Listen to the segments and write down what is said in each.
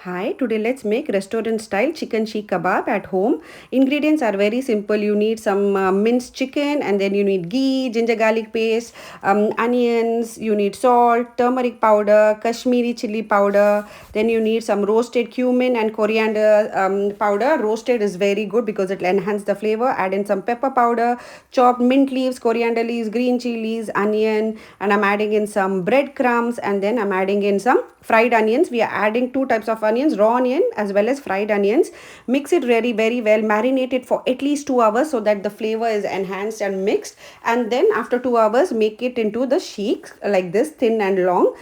Hi, today let's make restaurant style chicken sheek kebab at home. Ingredients are very simple. You need some minced chicken, and then you need ghee, ginger garlic paste, onions, you need salt, turmeric powder, Kashmiri chilli powder. Then you need some roasted cumin and coriander powder. Roasted is very good because it will enhance the flavor. Add in some pepper powder, chopped mint leaves, coriander leaves, green chilies, onion, and I'm adding in some breadcrumbs, and then I'm adding in some fried onions. We are adding two types of onions, raw onion as well as fried onions. Mix it very well, marinate it for at least 2 hours so that the flavor is enhanced and mixed. And then after 2 hours, make it into the sheets like this, thin and long.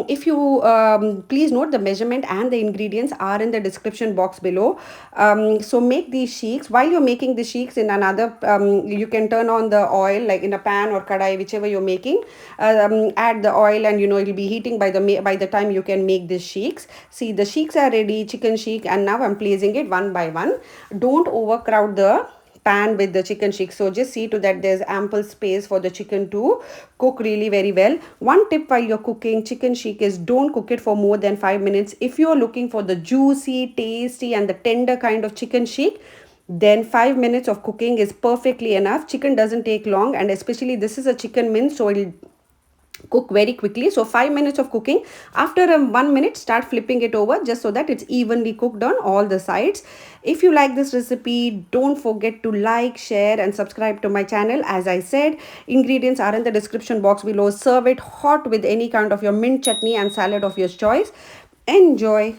If you please note, the measurement and the ingredients are in the description box below. So make these sheets. While you're making the sheets, in another you can turn on the oil, like in a pan or kadai, whichever you're making. Add the oil, and it'll be heating by the time you can make the sheeks. See, the sheeks are ready, chicken sheek, and now I'm placing it one by one. Don't overcrowd the pan with the chicken sheek, so just see to that there's ample space for the chicken to cook really very well. One tip while you're cooking chicken sheek is don't cook it for more than 5 minutes. If you're looking for the juicy, tasty, and the tender kind of chicken sheek, then 5 minutes of cooking is perfectly enough. Chicken doesn't take long, and especially this is a chicken mince, so it'll cook very quickly. So 5 minutes of cooking. After 1 minute, start flipping it over just so that it's evenly cooked on all the sides. If you like this recipe, don't forget to like, share, and subscribe to my channel. As I said, ingredients are in the description box below. Serve it hot with any kind of your mint chutney and salad of your choice. Enjoy.